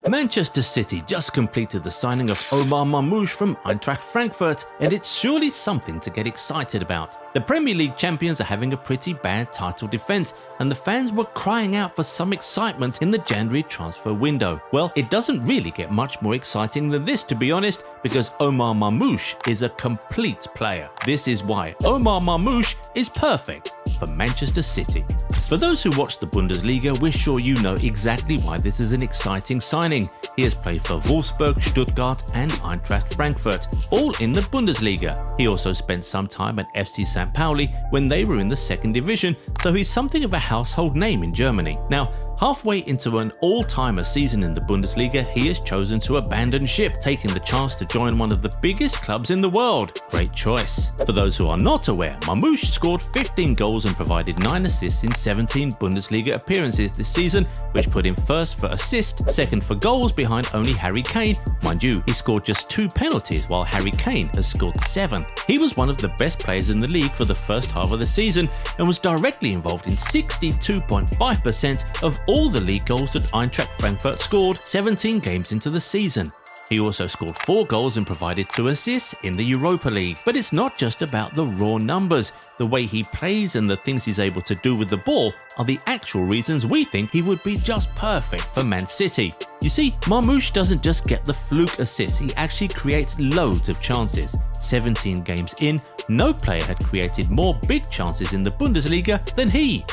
Manchester City just completed the signing of Omar Marmoush from Eintracht Frankfurt, and it's surely something to get excited about. The Premier League champions are having a pretty bad title defence, and the fans were crying out for some excitement in the January transfer window. Well, it doesn't really get much more exciting than this, to be honest, because Omar Marmoush is a complete player. This is why Omar Marmoush is perfect for Manchester City. For those who watch the Bundesliga, we're sure you know exactly why this is an exciting signing. He has played for Wolfsburg, Stuttgart and Eintracht Frankfurt, all in the Bundesliga. He also spent some time at FC St. Pauli when they were in the second division, so he's something of a household name in Germany. Now, halfway into an all-timer season in the Bundesliga, he has chosen to abandon ship, taking the chance to join one of the biggest clubs in the world. Great choice. For those who are not aware, Marmoush scored 15 goals and provided 9 assists in 17 Bundesliga appearances this season, which put him first for assists, second for goals behind only Harry Kane. Mind you, he scored just 2 penalties while Harry Kane has scored 7. He was one of the best players in the league for the first half of the season and was directly involved in 62.5% of all the league goals that Eintracht Frankfurt scored 17 games into the season. He also scored 4 goals and provided 2 assists in the Europa League. But it's not just about the raw numbers. The way he plays and the things he's able to do with the ball are the actual reasons we think he would be just perfect for Man City. You see, Marmoush doesn't just get the fluke assists, he actually creates loads of chances. 17 games in, no player had created more big chances in the Bundesliga than he.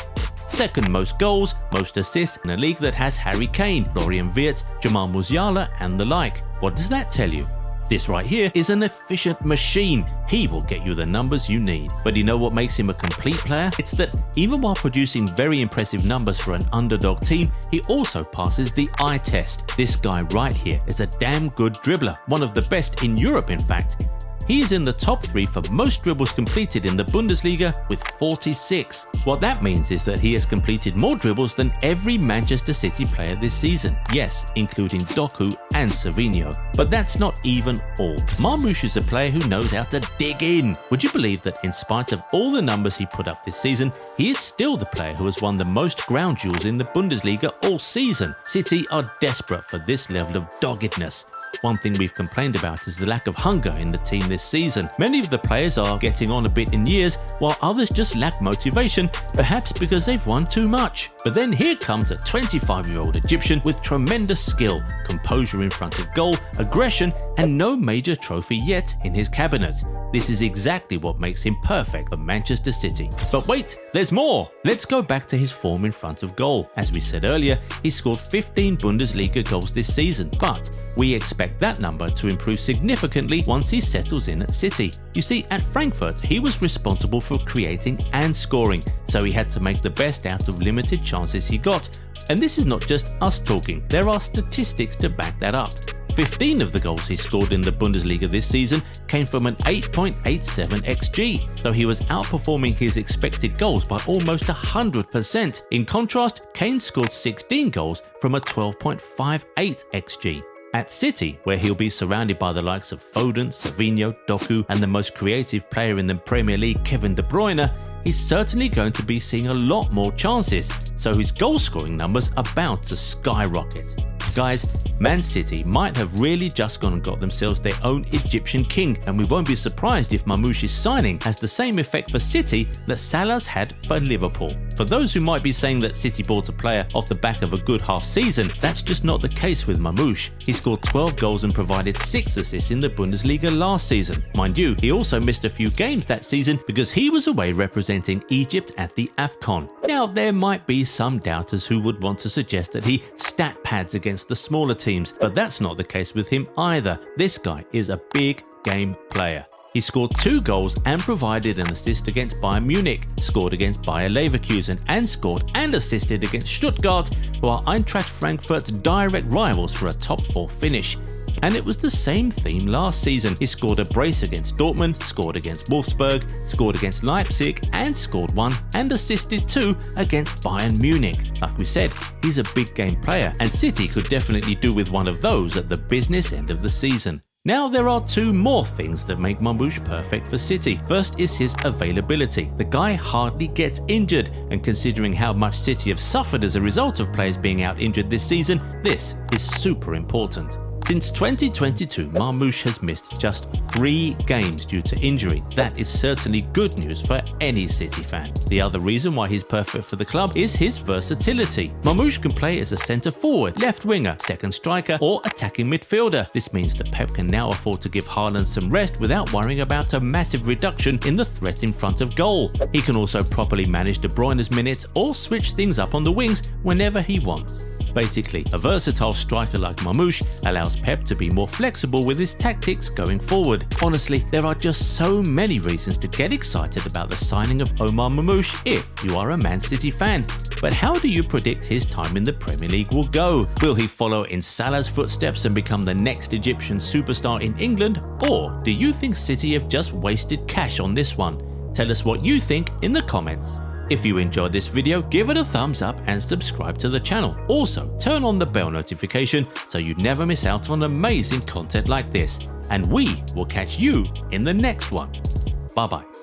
Second most goals, most assists in a league that has Harry Kane, Florian Wirtz, Jamal Musiala and the like. What does that tell you? This right here is an efficient machine. He will get you the numbers you need. But you know what makes him a complete player? It's that even while producing very impressive numbers for an underdog team, he also passes the eye test. This guy right here is a damn good dribbler, one of the best in Europe in fact. He is in the top 3 for most dribbles completed in the Bundesliga with 46. What that means is that he has completed more dribbles than every Manchester City player this season. Yes, including Doku and Savinho. But that's not even all. Marmoush is a player who knows how to dig in. Would you believe that in spite of all the numbers he put up this season, he is still the player who has won the most ground duels in the Bundesliga all season? City are desperate for this level of doggedness. One thing we've complained about is the lack of hunger in the team this season. Many of the players are getting on a bit in years, while others just lack motivation, perhaps because they've won too much. But then here comes a 25-year-old Egyptian with tremendous skill, composure in front of goal, aggression, and no major trophy yet in his cabinet. This is exactly what makes him perfect for Manchester City. But wait, there's more! Let's go back to his form in front of goal. As we said earlier, he scored 15 Bundesliga goals this season, but we expect that number to improve significantly once he settles in at City. You see, at Frankfurt, he was responsible for creating and scoring, so he had to make the best out of limited chances he got. And this is not just us talking, there are statistics to back that up. 15 of the goals he scored in the Bundesliga this season came from an 8.87 xG, so he was outperforming his expected goals by almost 100%. In contrast, Kane scored 16 goals from a 12.58 xG. At City, where he'll be surrounded by the likes of Foden, Savinho, Doku and the most creative player in the Premier League, Kevin De Bruyne, he's certainly going to be seeing a lot more chances, so his goal scoring numbers are bound to skyrocket. Guys, Man City might have really just gone and got themselves their own Egyptian king, and we won't be surprised if Marmoush's signing has the same effect for City that Salah's had for Liverpool. For those who might be saying that City bought a player off the back of a good half season, that's just not the case with Marmoush. He scored 12 goals and provided 6 assists in the Bundesliga last season. Mind you, he also missed a few games that season because he was away representing Egypt at the AFCON. Now, there might be some doubters who would want to suggest that he stat pads against the smaller teams, but that's not the case with him either. This guy is a big game player. He scored 2 goals and provided an assist against Bayern Munich, scored against Bayer Leverkusen and scored and assisted against Stuttgart, who are Eintracht Frankfurt's direct rivals for a top 4 finish. And it was the same theme last season. He scored a brace against Dortmund, scored against Wolfsburg, scored against Leipzig and scored 1 and assisted 2 against Bayern Munich. Like we said, he's a big game player and City could definitely do with one of those at the business end of the season. Now there are two more things that make Marmoush perfect for City. First is his availability. The guy hardly gets injured, and considering how much City have suffered as a result of players being out injured this season, this is super important. Since 2022, Marmoush has missed just 3 games due to injury. That is certainly good news for any City fan. The other reason why he's perfect for the club is his versatility. Marmoush can play as a centre forward, left winger, second striker, or attacking midfielder. This means that Pep can now afford to give Haaland some rest without worrying about a massive reduction in the threat in front of goal. He can also properly manage De Bruyne's minutes or switch things up on the wings whenever he wants. Basically, a versatile striker like Marmoush allows Pep to be more flexible with his tactics going forward. Honestly, there are just so many reasons to get excited about the signing of Omar Marmoush if you are a Man City fan. But how do you predict his time in the Premier League will go? Will he follow in Salah's footsteps and become the next Egyptian superstar in England? Or do you think City have just wasted cash on this one? Tell us what you think in the comments. If you enjoyed this video, give it a thumbs up and subscribe to the channel. Also, turn on the bell notification so you never miss out on amazing content like this. And we will catch you in the next one. Bye bye.